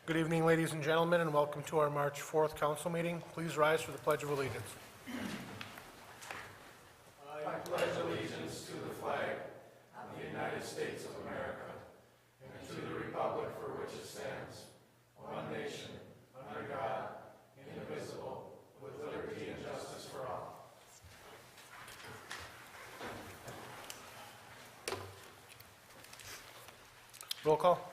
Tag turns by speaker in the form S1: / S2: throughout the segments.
S1: Good evening, ladies and gentlemen, and welcome to our March 4th council meeting. Please rise for the Pledge of Allegiance. Roll call.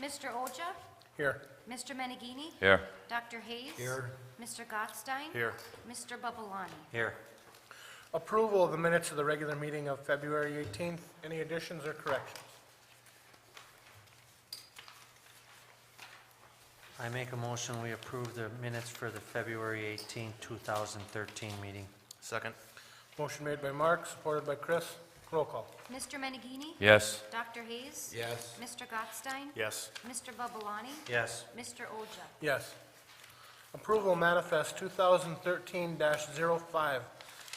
S2: Mr. Oja?
S1: Here.
S2: Mr. Menegini?
S3: Here.
S2: Dr. Hayes?
S1: Here.
S2: Mr. Gottstein?
S1: Here.
S2: Mr. Babalani?
S3: Here.
S1: Approval of the minutes of the regular meeting of February 18th. Any additions or corrections?
S4: I make a motion, we approve the minutes for the February 18, 2013 meeting.
S3: Second.
S1: Motion made by Mark, supported by Chris. Roll call.
S2: Mr. Menegini?
S3: Yes.
S2: Dr. Hayes?
S3: Yes.
S2: Mr. Gottstein?
S3: Yes.
S2: Mr. Babalani?
S4: Yes.
S2: Mr. Oja?
S1: Yes. Approval manifest 2013-05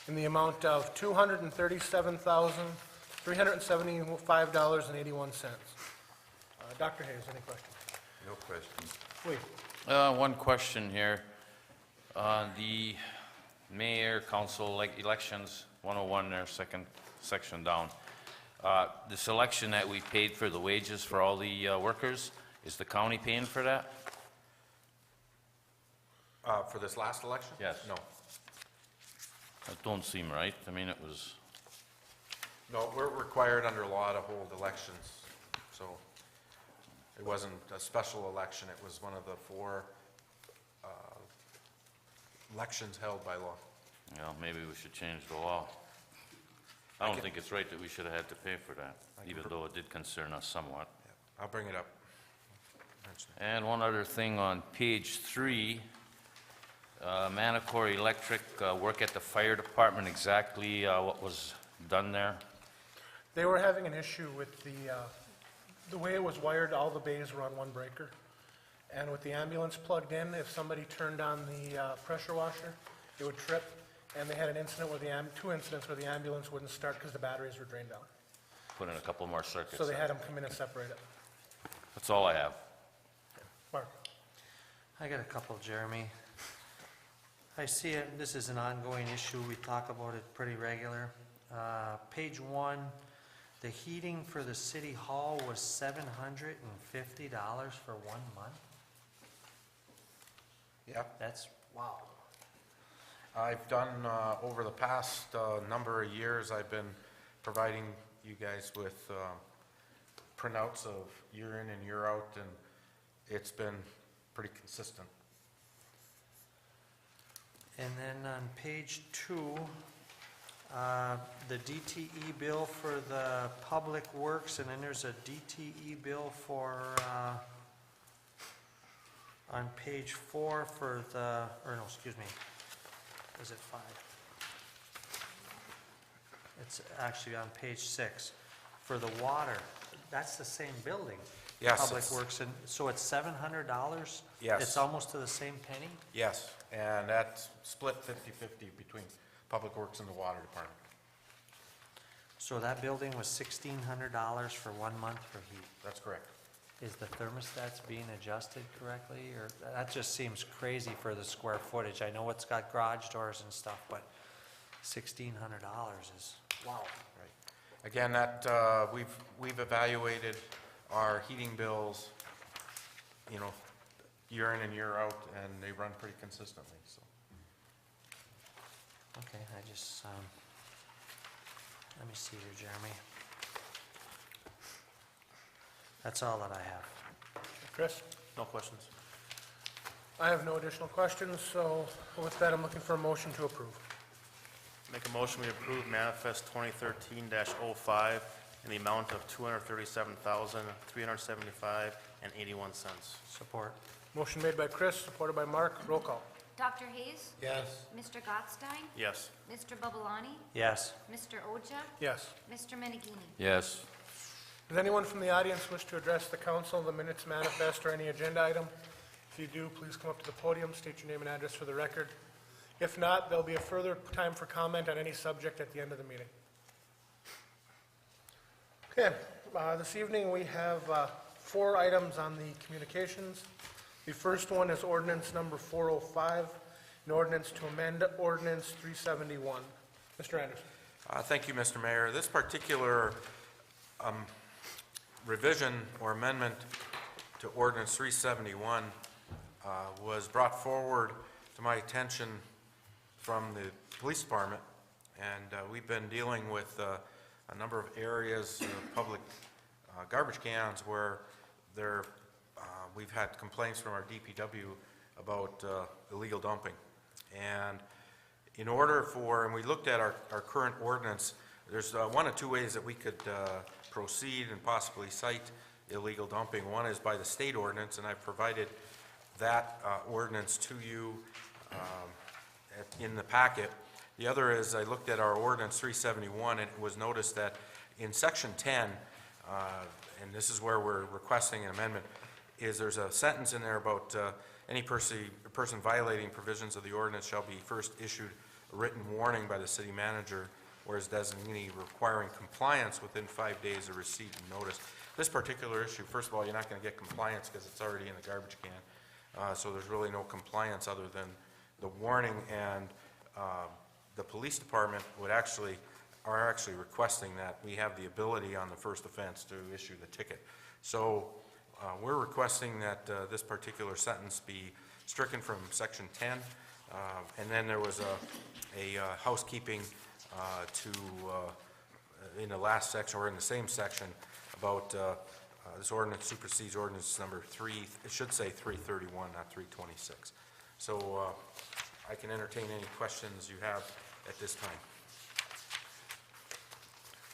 S1: in the amount of $237,375.81. Dr. Hayes, any questions?
S3: No questions.
S1: Please.
S3: One question here. The mayor, council elections, 101, their second section down. This election that we paid for the wages for all the workers, is the county paying for that?
S5: For this last election?
S3: Yes.
S5: No.
S3: That don't seem right. I mean, it was,
S5: No, we're required under law to hold elections, so it wasn't a special election, it was one of the four elections held by law.
S3: you know, maybe we should change the law. I don't think it's right that we should have had to pay for that, even though it did concern us somewhat.
S5: Yeah, I'll bring it up. Mention it.
S3: And one other thing on page 3, Manacor Electric, work at the fire department, exactly what was done there?
S1: They were having an issue with the way it was wired, all the bays were on one breaker. And with the ambulance plugged in, if somebody turned on the pressure washer, it would trip. And they had an incident where two incidents where the ambulance wouldn't start because the batteries were drained out.
S3: Put in a couple more circuits.
S1: So they had them come in and separate it.
S3: That's all I have.
S1: Mark?
S4: I got a couple, Jeremy. I see it, this is an ongoing issue, we talk about it pretty regular. Page 1, the heating for the city hall was $750 for 1 month?
S5: Yeah,
S4: That's, wow.
S5: I've done, over the past number of years, I've been providing you guys with printouts of year in and year out, and it's been pretty consistent.
S4: And then on page 2, the DTE bill for the public works, and then there's a DTE bill for, on page 4 for the, or no, excuse me, is it 5? It's actually on page 6, for the water, that's the same building.
S5: Yes,
S4: Public
S5: it's-
S4: works, and so it's $700?
S5: Yes.
S4: It's almost to the same penny?
S5: Yes, and that's split 50-50 between Public Works and the Water Department.
S4: So that building was $1,600 for 1 month for heat.
S5: That's correct.
S4: Is the thermostats being adjusted correctly, or, that just seems crazy for the square footage. I know it's got garage doors and stuff, but $1,600 is, wow.
S5: Right. Again, that, we've evaluated our heating bills, you know, year in and year out, and they run pretty consistently, so.
S4: Okay, I just, let me see here, Jeremy. That's all that I have.
S1: Chris?
S3: No questions.
S1: I have no additional questions, so with that, I'm looking for a motion to approve.
S6: Make a motion, we approve manifest 2013-05 in the amount of $237,375.81.
S4: Support.
S1: Motion made by Chris, supported by Mark. Roll call.
S2: Dr. Hayes?
S5: Yes.
S2: Mr. Gottstein?
S6: Yes.
S2: Mr. Babalani?
S4: Yes.
S2: Mr. Oja?
S1: Yes.
S2: Mr. Menegini?
S3: Yes.
S1: Does anyone from the audience wish to address the council, the minutes manifest, or any agenda item? If you do, please come up to the podium, state your name and address for the record. If not, there'll be a further time for comment on any subject at the end of the meeting. Okay, this evening we have 4 items on the communications. The first one is ordinance number 405, an ordinance to amend ordinance 371. Mr. Anderson.
S5: Thank you, Mr. Mayor. This particular revision or amendment to ordinance 371 was brought forward to my attention from the police department, and we've been dealing with a number of areas, public garbage cans, where we've had complaints from our DPW about illegal dumping. And in order for, and we looked at our current ordinance, there's one of two ways that we could proceed and possibly cite illegal dumping. One is by the state ordinance, and I've provided that ordinance to you in the packet. The other is I looked at our ordinance 371, and it was noticed that in section 10, and this is where we're requesting an amendment, is there's a sentence in there about any person violating provisions of the ordinance shall be first issued a written warning by the city manager or his designee requiring compliance within 5 days of receipt and notice. This particular issue, first of all, you're not going to get compliance because it's already in the garbage can, so there's really no compliance other than the warning, and the police department are actually requesting that we have the ability on the first offense to issue the ticket. So we're requesting that this particular sentence be stricken from section 10, and then there was a housekeeping in the last section, or in the same section, about this ordinance supersedes ordinance number 3, it should say 331, not 326. So I can entertain any questions you have at this time.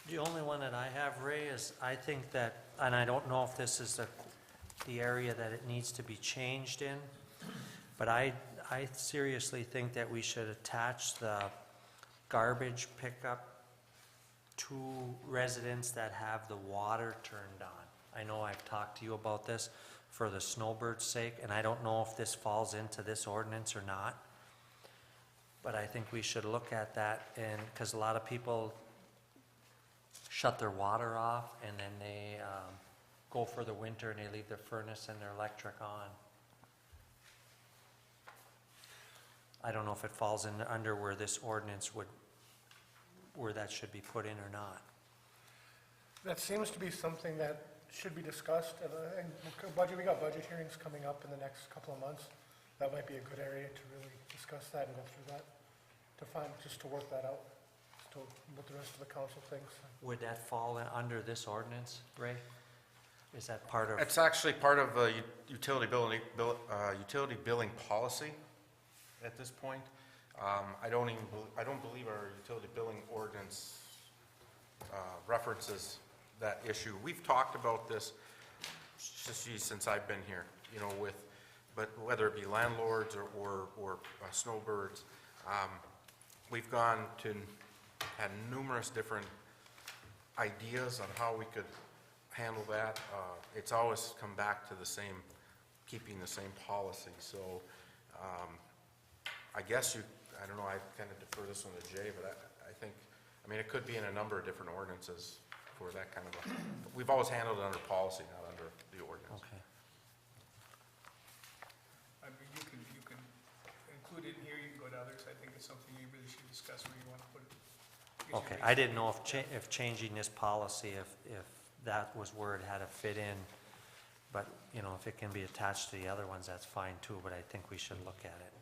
S4: The only one that I have, Ray, is I think that, and I don't know if this is the area that it needs to be changed in, but I seriously think that we should attach the garbage pickup to residents that have the water turned on. I know I've talked to you about this for the snowbird's sake, and I don't know if this falls into this ordinance or not, but I think we should look at that, and because a lot of people shut their water off and then they go for the winter and they leave their furnace and their electric on. I don't know if it falls in under where this ordinance where that should be put in or not.
S1: That seems to be something that should be discussed, and we got budget hearings coming up in the next couple of months. That might be a good area to really discuss that and go through that, to work that out, to what the rest of the council thinks.
S4: Would that fall under this ordinance, Ray? Is that part of?
S5: It's actually part of a utility billing policy at this point. I don't believe our utility billing ordinance references that issue. We've talked about this since I've been here, but whether it be landlords or snowbirds, we've had numerous different ideas on how we could handle that. It's always come back to keeping the same policy. So I guess I don't know, I kind of defer this one to Jay, but I mean, it could be in a number of different ordinances for that kind of we've always handled it under policy, not under the ordinance.
S4: Okay.
S7: I mean, you can include it in here, you can go to others. I think it's something you really should discuss where you want to put it.
S4: Okay, I didn't know if changing this policy, if that was where it had to fit in, but, if it can be attached to the other ones, that's fine too, but I think we should look at it.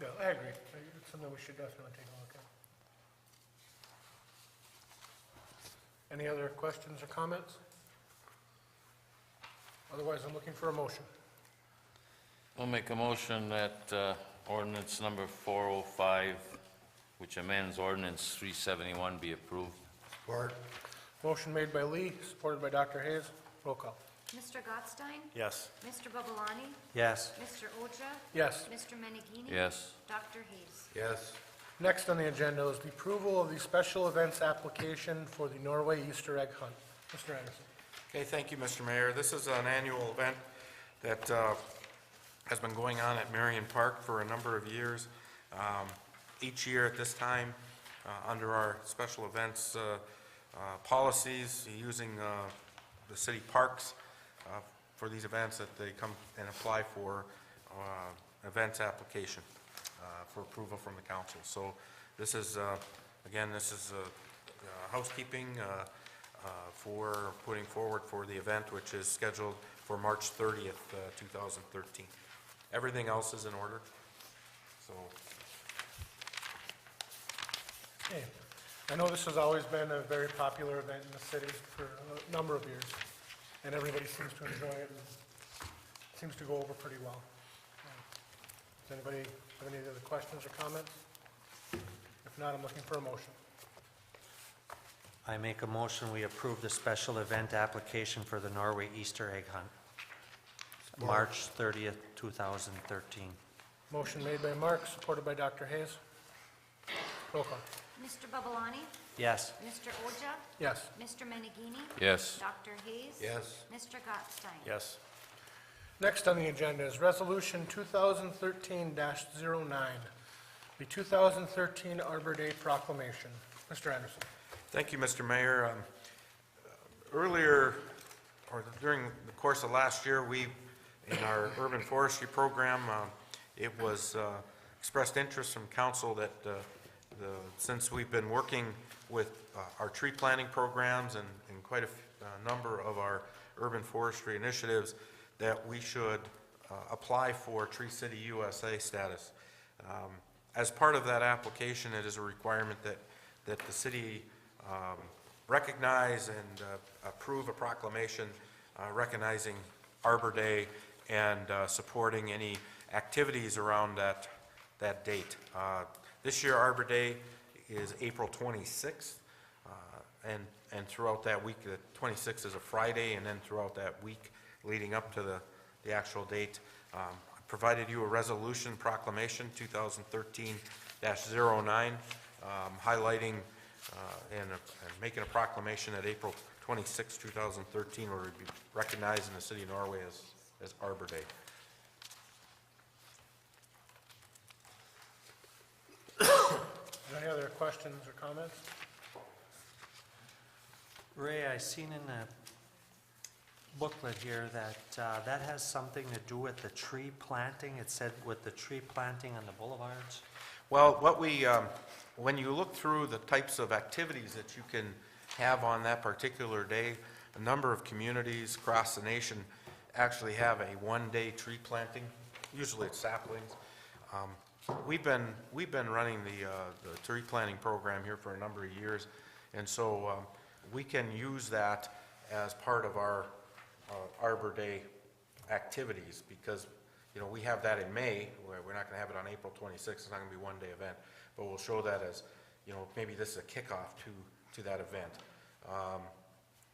S1: Yeah, I agree. It's something we should definitely take a look at. Any other questions or comments? Otherwise, I'm looking for a motion.
S3: I'll make a motion that ordinance number 405, which amends ordinance 371, be approved.
S1: Support. Motion made by Lee, supported by Dr. Hayes. Roll call.
S2: Mr. Gottstein?
S6: Yes.
S2: Mr. Babalani?
S4: Yes.
S2: Mr. Oja?
S1: Yes.
S2: Mr. Menigini?
S3: Yes.
S2: Dr. Hayes?
S5: Yes.
S1: Next on the agenda is the approval of the special events application for the Norway Easter egg hunt. Mr. Anderson.
S5: Okay, thank you, Mr. Mayor. This is an annual event that has been going on at Marion Park for a number of years. Each year at this time, under our special events policies, using the city parks for these events that they come and apply for, events application for approval from the council. So this is, again, this is housekeeping for putting forward for the event, which is scheduled for March 30th, 2013. Everything else is in order, so.
S1: Okay. I know this has always been a very popular event in the city for a number of years, and everybody seems to enjoy it and seems to go over pretty well. Does anybody have any other questions or comments? If not, I'm looking for a motion.
S4: I make a motion, we approve the special event application for the Norway Easter egg hunt, March 30th, 2013.
S1: Motion made by Mark, supported by Dr. Hayes. Roll call.
S2: Mr. Babalani?
S4: Yes.
S2: Mr. Oja?
S1: Yes.
S2: Mr. Menegini?
S3: Yes.
S2: Dr. Hayes?
S5: Yes.
S2: Mr. Gottstein?
S6: Yes.
S1: Next on the agenda is Resolution 2013-09, the 2013 Arbor Day Proclamation. Mr. Anderson.
S5: Thank you, Mr. Mayor. Earlier, or during the course of last year, we, in our urban forestry program, it was expressed interest from council that since we've been working with our tree planting programs and quite a number of our urban forestry initiatives, that we should apply for Tree City USA status. As part of that application, it is a requirement that the city recognize and approve a proclamation recognizing Arbor Day and supporting any activities around that date. This year, Arbor Day is April 26th, and throughout that week, the 26th is a Friday, and then throughout that week leading up to the actual date, I provided you a resolution proclamation 2013-09 highlighting and making a proclamation that April 26, 2013 will be recognized in the city of Norway as Arbor Day.
S1: Any other questions or comments?
S4: Ray, I seen in the booklet here that that has something to do with the tree planting. It said with the tree planting on the boulevards.
S5: Well, what we, when you look through the types of activities that you can have on that particular day, a number of communities across the nation actually have a one-day tree planting. Usually it's saplings. We've been running the tree planting program here for a number of years, and so we can use that as part of our Arbor Day activities, because we have that in May. We're not going to have it on April 26th. It's not going to be a one-day event, but we'll show that as maybe this is a kickoff to that event.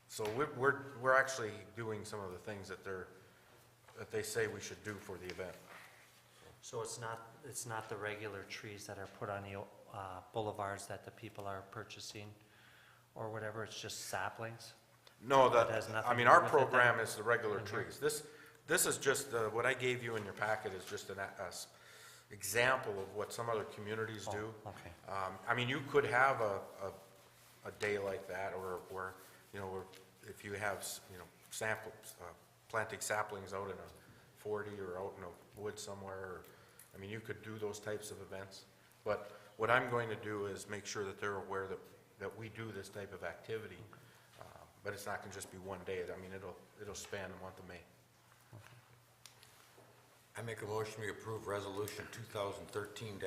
S5: So we're actually doing some of the things that they say we should do for the event.
S4: So it's not the regular trees that are put on the boulevards that the people are purchasing or whatever, it's just saplings?
S5: No,
S4: That has nothing
S5: I mean,
S4: to do
S5: our
S4: with it then?
S5: program is the regular trees. This is just, what I gave you in your packet is just an example of what some other communities do.
S4: Okay.
S5: I mean, you could have a day like that, or if you have, planting saplings out in a 40 or out in a wood somewhere, or, I mean, you could do those types of events. But what I'm going to do is make sure that they're aware that we do this type of activity. But it's not going to just be one day. I mean, it'll span the month of May.
S8: I make a motion we approve Resolution 2013-9,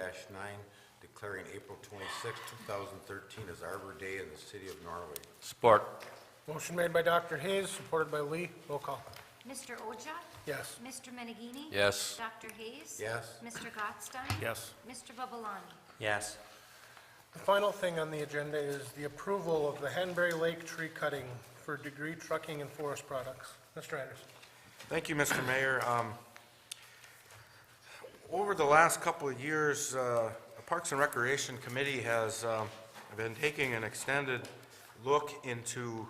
S8: declaring April 26, 2013 as Arbor Day in the city of Norway.
S3: Support.
S1: Motion made by Dr. Hayes, supported by Lee. Roll call.
S2: Mr. Oja?
S1: Yes.
S2: Mr. Menegini?
S3: Yes.
S2: Dr. Hayes?
S8: Yes.
S2: Mr. Gottstein?
S6: Yes.
S2: Mr. Babalani?
S4: Yes.
S1: The final thing on the agenda is the approval of the Hanbury Lake tree cutting for Degree Trucking and Forest Products. Mr. Anderson.
S5: Thank you, Mr. Mayor. Over the last couple of years, the Parks and Recreation Committee has been taking an extended look into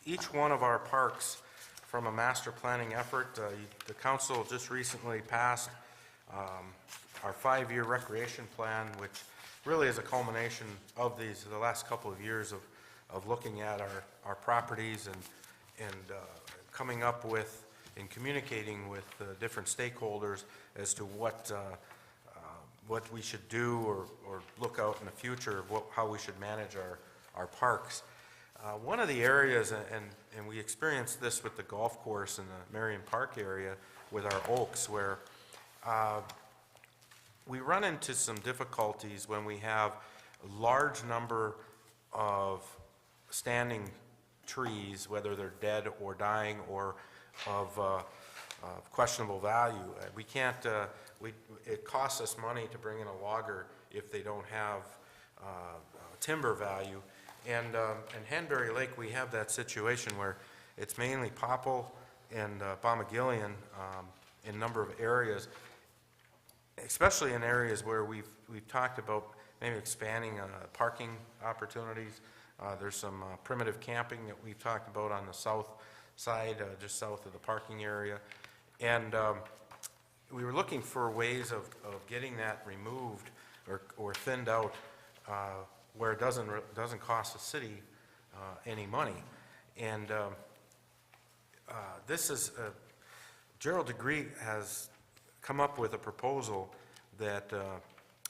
S5: each one of our parks from a master planning effort. The council just recently passed our 5-year recreation plan, which really is a culmination of the last couple of years of looking at our properties and coming up with in communicating with different stakeholders as to what we should do or look out in the future of how we should manage our parks. One of the areas, and we experienced this with the golf course in the Marion Park area with our oaks, where we run into some difficulties when we have a large number of standing trees, whether they're dead or dying or of questionable value. We can't, it costs us money to bring in a logger if they don't have timber value. And in Hanbury Lake, we have that situation where it's mainly popple and Bomagillion in a number of areas, especially in areas where we've talked about maybe expanding parking opportunities. There's some primitive camping that we've talked about on the south side, just south of the parking area. And we were looking for ways of getting that removed or thinned out where it doesn't cost the city any money. And this is, Gerald Degree has come up with a proposal that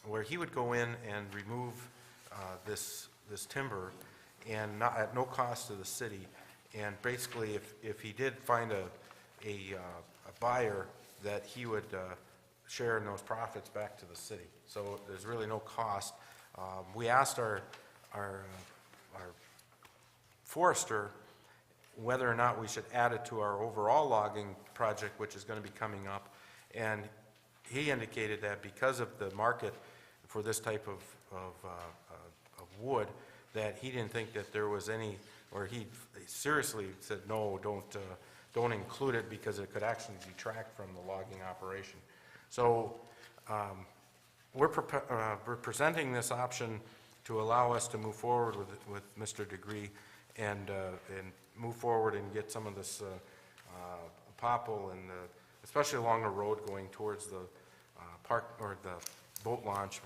S5: where he would go in and remove this timber and not at no cost to the city. And basically, if he did find a buyer, that he would share in those profits back to the city. So there's really no cost. We asked our forester whether or not we should add it to our overall logging project, which is going to be coming up. And he indicated that because of the market for this type of wood, that he didn't think that there was any, or he seriously said, no, don't include it because it could actually detract from the logging operation. So we're presenting this option to allow us to move forward with Mr. Degree and move forward and get some of this popple and especially along the road going towards the park or the boat launch,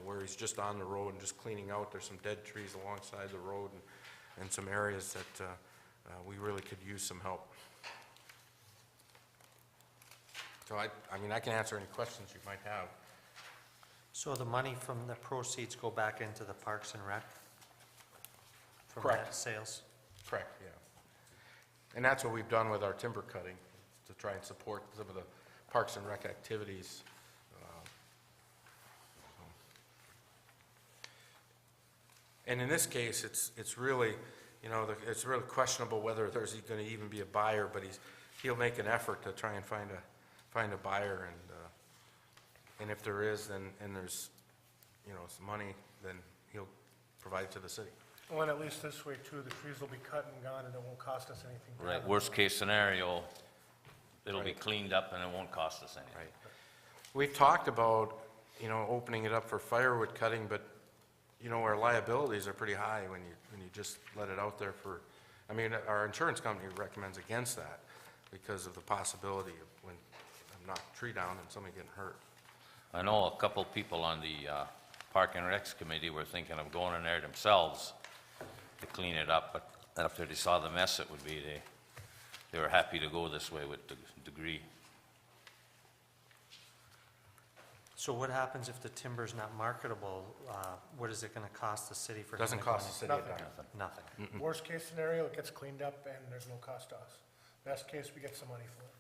S5: where he's just on the road and just cleaning out. There's some dead trees alongside the road and some areas that we really could use some help. So I mean, I can answer any questions you might have.
S4: So the money from the proceeds go back into the Parks and Rec? From
S5: Correct.
S4: that sales?
S5: Correct, yeah. And that's what we've done with our timber cutting, to try and support some of the Parks and Rec activities. And in this case, it's really, it's really questionable whether there's going to even be a buyer, but he'll make an effort to try and find a buyer, and if there is, then and there's, some money, then he'll provide it to the city.
S1: Well, and at least this way too, the trees will be cut and gone and it won't cost us anything. to have
S3: Right,
S1: them.
S3: worst case scenario, it'll be
S5: Right.
S3: cleaned up and it won't cost us anything.
S5: Right. We've talked about, opening it up for firewood cutting, but, our liabilities are pretty high when you just let it out there for, our insurance company recommends against that because of the possibility of when I knock a tree down and somebody getting hurt.
S3: I know a couple people on the Park and Recs committee were thinking of going in there themselves to clean it up, but after they saw the mess it would be, they were happy to go this way with the Degree.
S4: So what happens if the timber's not marketable? What is it gonna cost the city for?
S5: Doesn't
S4: him to
S5: cost
S4: go
S5: the city a
S1: Nothing.
S5: dime.
S4: in? Nothing.
S1: Worst case scenario, it gets cleaned up and there's no cost to us. Best case, we get some money for it.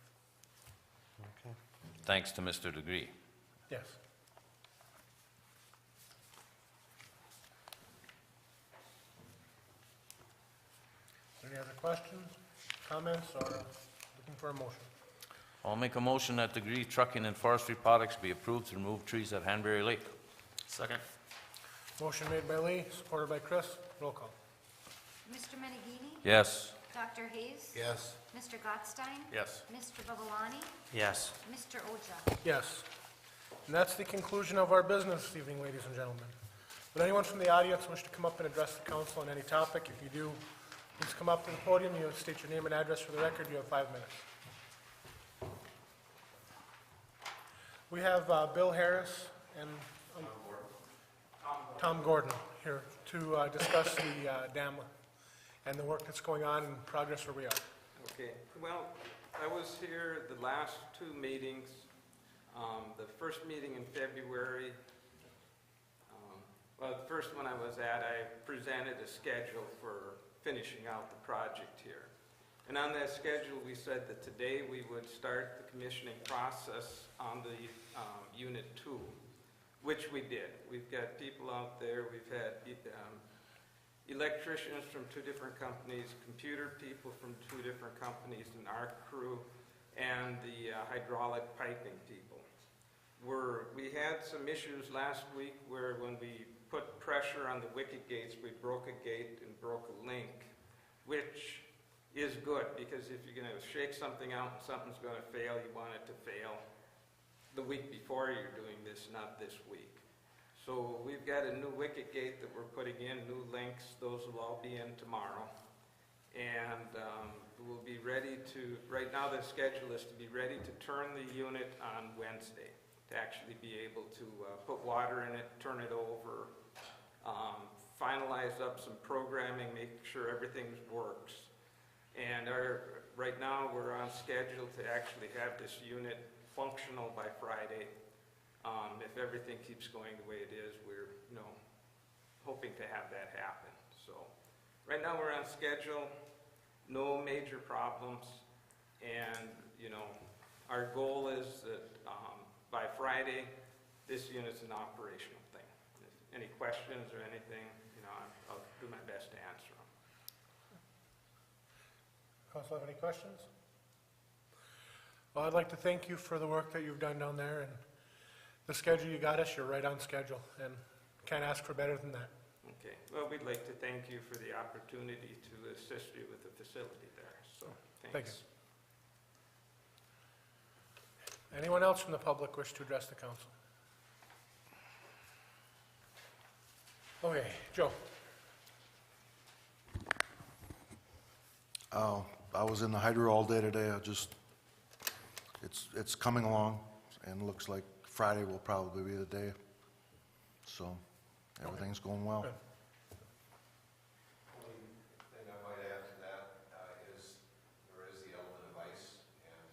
S4: Okay.
S3: Thanks to Mr. Degree.
S1: Yes. Any other questions, comments, or looking for a motion?
S3: I'll make a motion that Degree Trucking and Forestry Products be approved to remove trees at Hanbury Lake.
S6: Second.
S1: Motion made by Lee, supported by Chris. Roll call.
S2: Mr. Menegini?
S3: Yes.
S2: Dr. Hayes?
S8: Yes.
S2: Mr. Gottstein?
S6: Yes.
S2: Mr. Babalani?
S4: Yes.
S2: Mr. Oja?
S1: Yes. And that's the conclusion of our business this evening, ladies and gentlemen. Would anyone from the audience wish to come up and address the council on any topic? If you do, please come up to the podium. You state your name and address for the record. You have 5 minutes. We have Bill Harris and Tom Gordon here to discuss the dam and the work that's going on and progress where we are.
S9: Okay, well, I I was here the last two meetings. The first meeting in February, well, the first one I was at, I presented a schedule for finishing out the project here. And on that schedule, we said that today we would start the commissioning process on the Unit 2, which we did. We've got people out there, we've had electricians from 2 different companies, computer people from 2 different companies in our crew, and the hydraulic piping people. We had some issues last week where when we put pressure on the wicket gates, we broke a gate and broke a link, which is good, because if you're going to shake something out and something's going to fail, you want it to fail the week before you're doing this, not this week. So we've got a new wicket gate that we're putting in, new links, those will all be in tomorrow. And we'll be ready to, right now the schedule is to be ready to turn the unit on Wednesday, to actually be able to put water in it, turn it over, finalize up some programming, make sure everything works. And right now we're on schedule to actually have this unit functional by Friday. If everything keeps going the way it is, we're hoping to have that happen. So right now we're on schedule, no major problems, and our goal is that by Friday this unit's an operational thing. If any questions or anything, I'll do my best to answer them.
S1: Council have any questions? Well, I'd like to thank you for the work that you've done down there, and the schedule you got us, you're right on schedule, and can't ask for better than that.
S9: Okay, well, we'd like to thank you for the opportunity to assist you with the facility there, so
S1: Thank
S9: thanks.
S1: you. Anyone else from the public wish to address the council? Okay, Joe.
S10: I was in the hydro all day today. It's coming along, and looks like Friday will probably be the day. So everything's going well.
S1: Good.
S8: Only thing I might add to that is there is the element of ice, and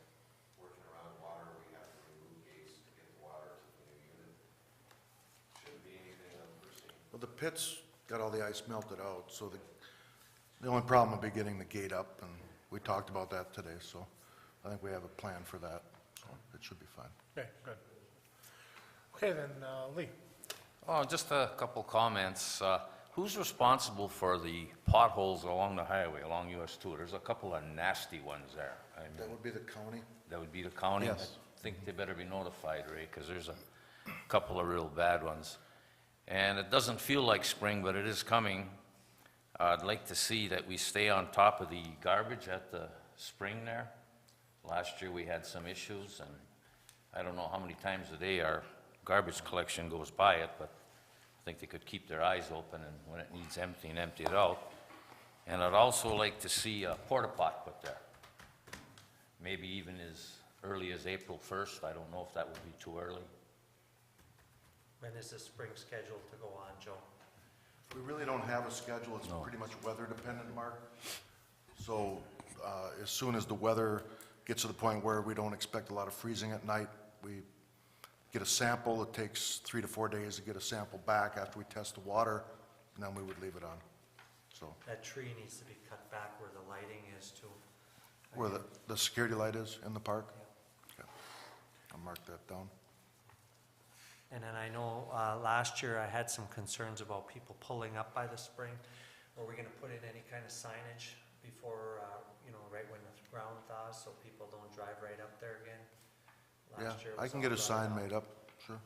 S8: working around water, we have to remove gates to get the water to the new unit. Shouldn't be anything unforeseen.
S10: Well, the pits got all the ice melted out, so the only problem will be getting the gate up, and we talked about that today, so I think we have a plan for that, so it should be fine.
S1: Okay, good. Okay, then, Lee.
S3: Oh, just a couple comments. Who's responsible for the potholes along the highway, along US 2? There's a couple of nasty ones there.
S10: That would be the county?
S3: That would be the county?
S10: Yes.
S3: I think they better be notified, Ray, because there's a couple of real bad ones. And it doesn't feel like spring, but it is coming. I'd like to see that we stay on top of the garbage at the spring there. Last year, we had some issues, and I don't know how many times a day our garbage collection goes by it, but I think they could keep their eyes open, and when it needs emptying, empty it out. And I'd also like to see a porta pot put there. Maybe even as early as April 1st. I don't know if that would be too early.
S4: When is the spring scheduled to go on, Joe?
S10: We really don't have a schedule. It's
S3: No.
S10: pretty much weather dependent, Mark. So as soon as the weather gets to the point where we don't expect a lot of freezing at night, we get a sample. It takes 3 to 4 days to get a sample back after we test the water, and then we would leave it on. So
S4: That tree needs to be cut back where the lighting is too.
S10: where the security light is in the park? Okay. I'll mark that down.
S4: And then I know last year I had some concerns about people pulling up by the spring. Are we gonna put in any kind of signage before, right when the ground thaws, so people don't drive right up there again?
S10: Yeah,
S4: Last year it
S10: I
S4: was
S10: can
S4: all
S10: get a
S4: dried
S10: sign
S4: out.
S10: made up, sure.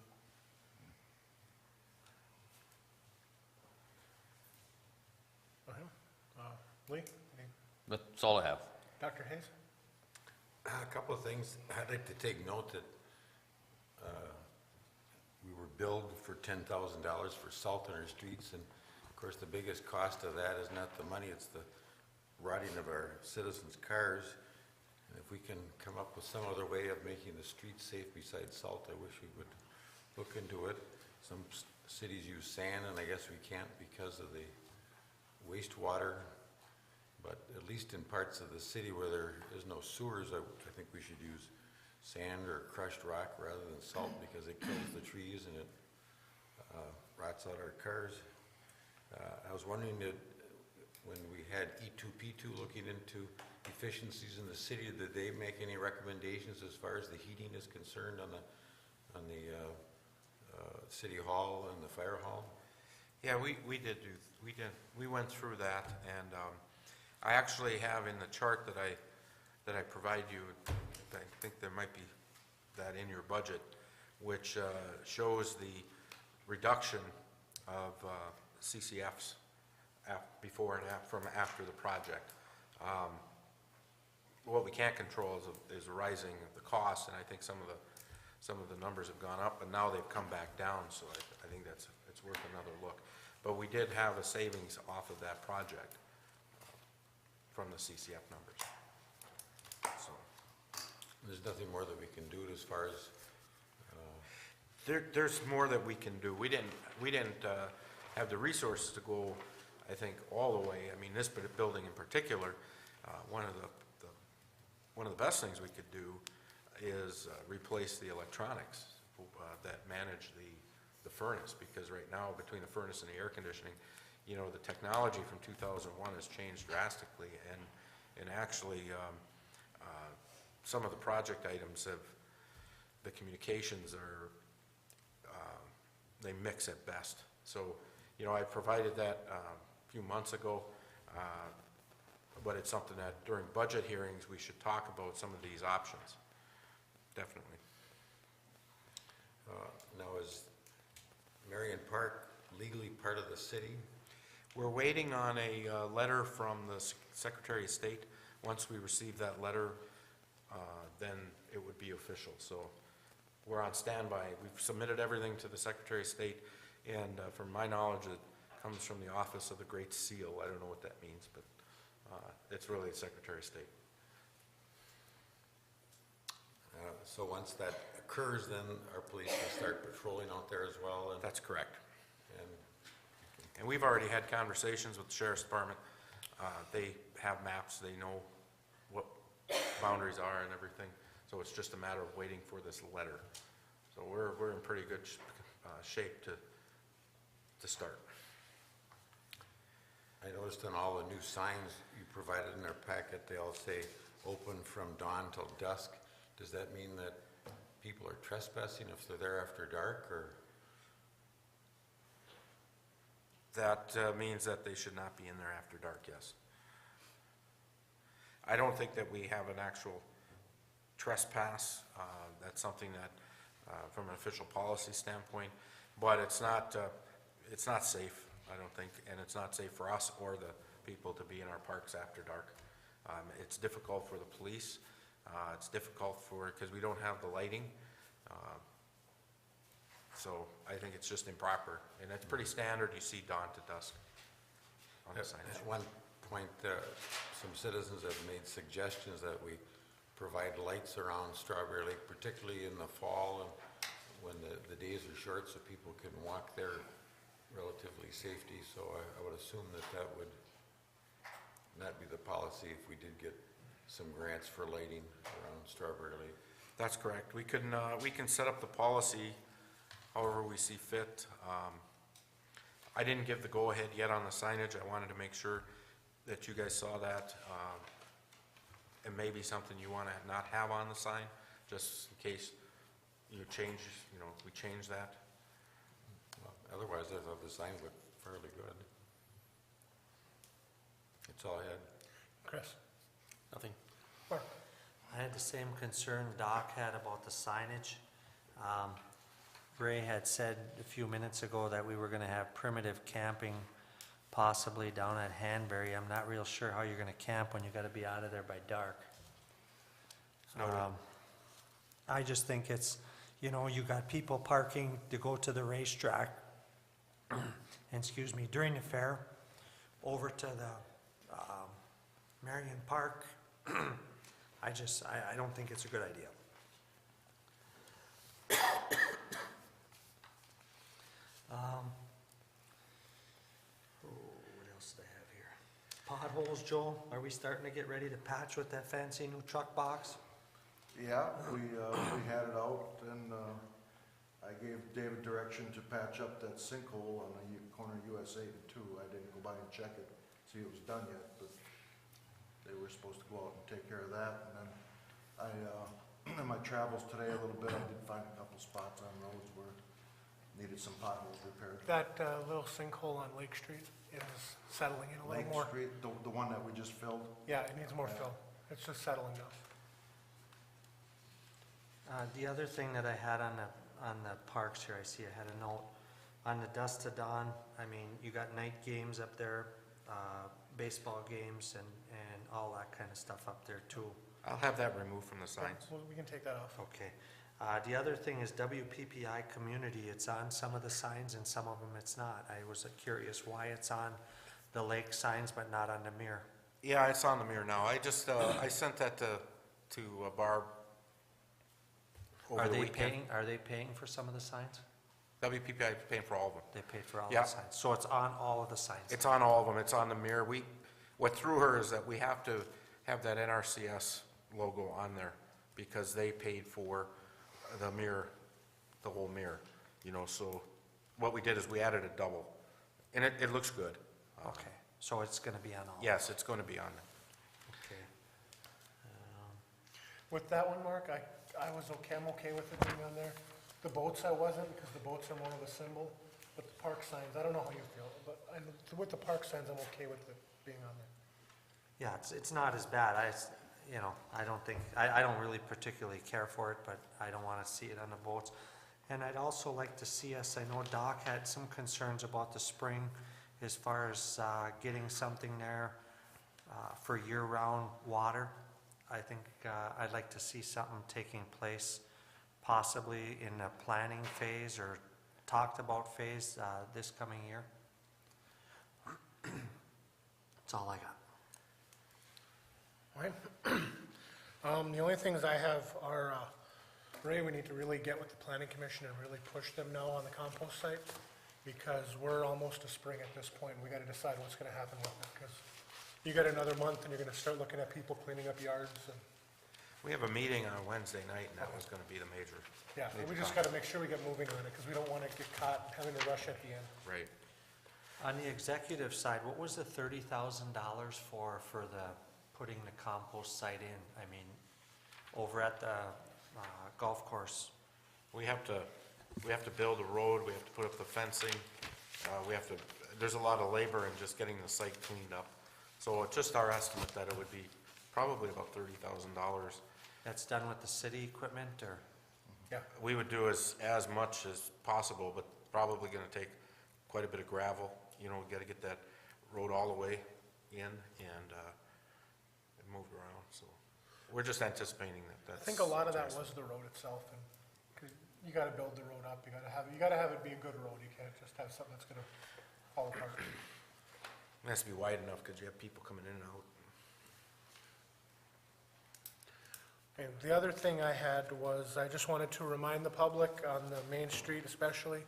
S1: Okay. Lee?
S3: That's all I have.
S1: Dr. Hayes?
S8: A couple of things. I'd like to take note that we were billed for $10,000 for salt on our streets, and of course, the biggest cost of that is not the money, it's the rotting of our citizens' cars. And if we can come up with some other way of making the streets safe besides salt, I wish we would look into it. Some cities use sand, and I guess we can't because of the wastewater But at least in parts of the city where there is no sewers, I think we should use sand or crushed rock rather than salt because it kills the trees and it rots out our cars. I was wondering that when we had E2P2 looking into efficiencies in the city, did they make any recommendations as far as the heating is concerned on the city hall and the fire hall?
S5: Yeah, we went through that, and I actually have in the chart that I provide you, I think there might be that in your budget, which shows the reduction of CCFs before and from after the project. What we can't control is the rising of the cost, and I think some of the numbers have gone up, but now they've come back down, so I think it's worth another look. But we did have a savings off of that project from the CCF numbers. So
S8: There's nothing more that we can do as far as,
S5: there's more that we can do. We didn't have the resources to go, I think, all the way. I mean, this building in particular, one of the best things we could do is replace the electronics that manage the furnace, because right now, between the furnace and the air conditioning, you know, the technology from 2001 has changed drastically, and actually, some of the project items the communications are, they mix at best. So, you know, I provided that a few months ago, but it's something that during budget hearings, we should talk about some of these options, definitely.
S8: now is Marion Park legally part of the city?
S5: We're waiting on a letter from the Secretary of State. Once we receive that letter, then it would be official. So we're on standby. We've submitted everything to the Secretary of State, and from my knowledge, it comes from the Office of the Great Seal. I don't know what that means, but it's really the Secretary of State.
S8: So once that occurs, then our police can start patrolling out there as well? And
S5: That's correct.
S8: and
S5: And we've already had conversations with the Sheriff's Department. They have maps, they know what boundaries are and everything. So it's just a matter of waiting for this letter. So we're in pretty good shape to start.
S8: I noticed on all the new signs you provided in our packet, they all say open from dawn till dusk. Does that mean that people are trespassing if they're there after dark, or?
S5: That means that they should not be in there after dark, yes. I don't think that we have an actual trespass. That's something that, from an official policy standpoint, but it's not safe, I don't think, and it's not safe for us or the people to be in our parks after dark. It's difficult for the police. It's difficult because we don't have the lighting. So I think it's just improper, and it's pretty standard. You see dawn to dusk on the signage.
S8: At one point, some citizens have made suggestions that we provide lights around Strawberry Lake, particularly in the fall and when the days are short, so people can walk there relatively safely. So I would assume that would not be the policy if we did get some grants for lighting around Strawberry Lake.
S5: That's correct. We can set up the policy however we see fit. I didn't give the go-ahead yet on the signage. I wanted to make sure that you guys saw that. It may be something you want to not have on the sign, just in case you change, we change that.
S8: Well, otherwise, I thought the sign looked fairly good. That's all I had.
S1: Chris?
S6: Nothing.
S1: Mark?
S4: I had the same concern Doc had about the signage. Ray had said a few minutes ago that we were gonna have primitive camping possibly down at Hanbury. I'm not real sure how you're gonna camp when you gotta be out of there by dark. I just think it's, you got people parking to go to the racetrack, excuse me, during the fair, over to the Marion Park. I don't think it's a good idea. What else do I have here? Potholes, Joe? Are we starting to get ready to patch with that fancy new truck box?
S10: Yeah, we had it out, and I gave David direction to patch up that sinkhole on the corner of US 8 and 2. I didn't go by and check it, see if it was done yet, but they were supposed to go out and take care of that. And then in my travels today a little bit, I did find a couple spots on roads where needed some potholes repaired.
S1: That little sinkhole on Lake Street is settling in a little
S10: Lake
S1: more.
S10: Street, the one that we just filled,
S1: Yeah, it needs more fill. It's just settling now.
S4: The other thing that I had on the parks here, I see I had a note, on the dusk to dawn, I mean, you got night games up there, baseball games and all that kind of stuff up there too.
S5: I'll have that removed from the signs.
S1: Well, we can take that off.
S4: Okay. The other thing is WPPI Community, it's on some of the signs and some of them it's not. I was curious why it's on the lake signs but not on the mirror.
S5: Yeah, it's on the mirror now. I just, I sent that to Barb over
S4: Are
S5: the
S4: they
S5: weekend.
S4: paying for some of the signs?
S5: WPPI is paying for all of them.
S4: They paid for all
S5: Yeah.
S4: the signs. So it's on all of the signs.
S5: It's on all of them. It's on the mirror. What threw her is that we have to have that NRCS logo on there because they paid for the mirror, the whole mirror, you know, so what we did is we added a double, and it looks good.
S4: Okay, so it's gonna be on all?
S5: Yes, it's going to be on there.
S4: Okay.
S1: With that one, Mark, I'm okay with it being on there. The boats I wasn't, because the boats are more of a symbol, but the park signs, I don't know how you feel, but with the park signs, I'm okay with it being on there.
S4: Yeah, it's not as bad. I don't really particularly care for it, but I don't want to see it on the boats. And I'd also like to see us, I know Doc had some concerns about the spring as far as getting something there for year-round water. I think I'd like to see something taking place possibly in the planning phase or talked about phase this coming year. That's all I got.
S1: All right. The only things I have are, Ray, we need to really get with the planning commission and really push them now on the compost site, because we're almost to spring at this point. We gotta decide what's gonna happen with it, because you got another month and you're gonna start looking at people cleaning up yards and,
S5: We have a meeting on Wednesday night, and that was going to be the major.
S1: yeah, we
S5: major
S1: just gotta make sure we get moving on it, because we don't wanna get caught having to rush at the end.
S5: Right.
S4: On the executive side, what was the $30,000 for the, putting the compost site in? I mean, over at the golf course.
S5: We have to build a road, we have to put up the fencing, there's a lot of labor in just getting the site cleaned up. So it's just our estimate that it would be probably about $30,000.
S4: That's done with the city equipment, or?
S1: Yeah,
S5: We would do as much as possible, but probably gonna take quite a bit of gravel. You know, we gotta get that road all the way in and moved around, so. We're just anticipating that
S1: I
S5: that's.
S1: think a lot of that was the road itself, and, 'cause you gotta build the road up, you gotta have it be a good road, you can't just have something that's gonna fall apart.
S5: It has to be wide enough, because you have people coming in and out.
S1: And the other thing I had was, I just wanted to remind the public on the Main Street especially,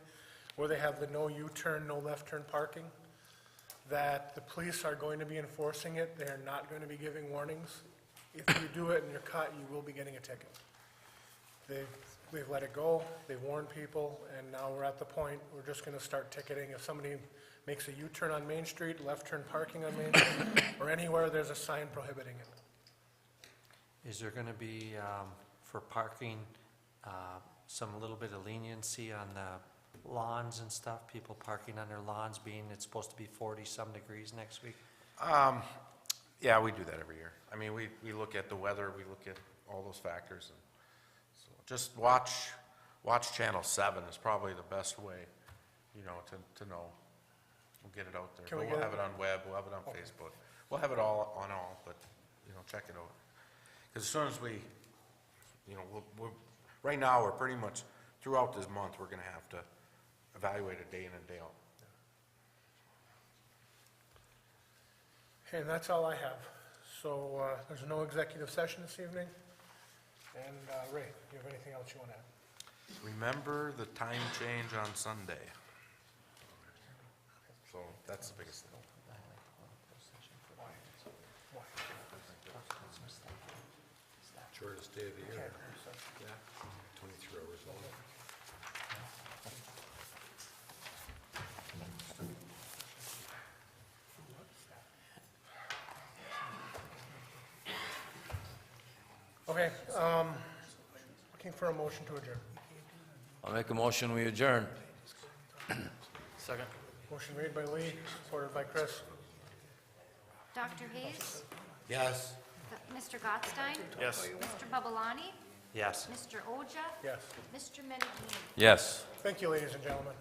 S1: where they have the no U-turn, no left turn parking, that the police are going to be enforcing it. They're not going to be giving warnings. If you do it and you're caught, you will be getting a ticket. They've let it go, they've warned people, and now we're at the point, we're just going to start ticketing. If somebody makes a U-turn on Main Street, left turn parking on Main Street, or anywhere there's a sign prohibiting it.
S4: Is there gonna be, for parking, some little bit of leniency on the lawns and stuff? People parking on their lawns, being it's supposed to be 40-some degrees next week?
S5: Yeah, we do that every year. I mean, we look at the weather, we look at all those factors, and so just watch Channel 7 is probably the best way, you know, to know. We'll get it out there.
S1: Can we
S5: But we'll
S1: get
S5: have
S1: it-
S5: it on web, we'll have it on
S1: Okay.
S5: Facebook. We'll have it all on all, but, you know, check it out. Because as soon as we, you know, we're, right now, we're pretty much, throughout this month, we're gonna have to evaluate it day in and day out.
S1: And that's all I have. So there's no executive session this evening. And Ray, do you have anything else you want to add?
S5: Remember the time change on Sunday. So that's the biggest thing.
S8: shortest day of the year. 23 hours long.
S1: Okay, looking for a motion to adjourn.
S3: I'll make a motion, we adjourn.
S6: Second.
S1: Motion made by Lee, supported by Chris.
S2: Dr. Hayes?
S8: Yes.
S2: Mr. Gottstein?
S6: Yes.
S2: Mr. Babalani?
S4: Yes.
S2: Mr. Oja?
S1: Yes.
S2: Mr. Menigino?
S3: Yes.
S1: Thank you, ladies and gentlemen.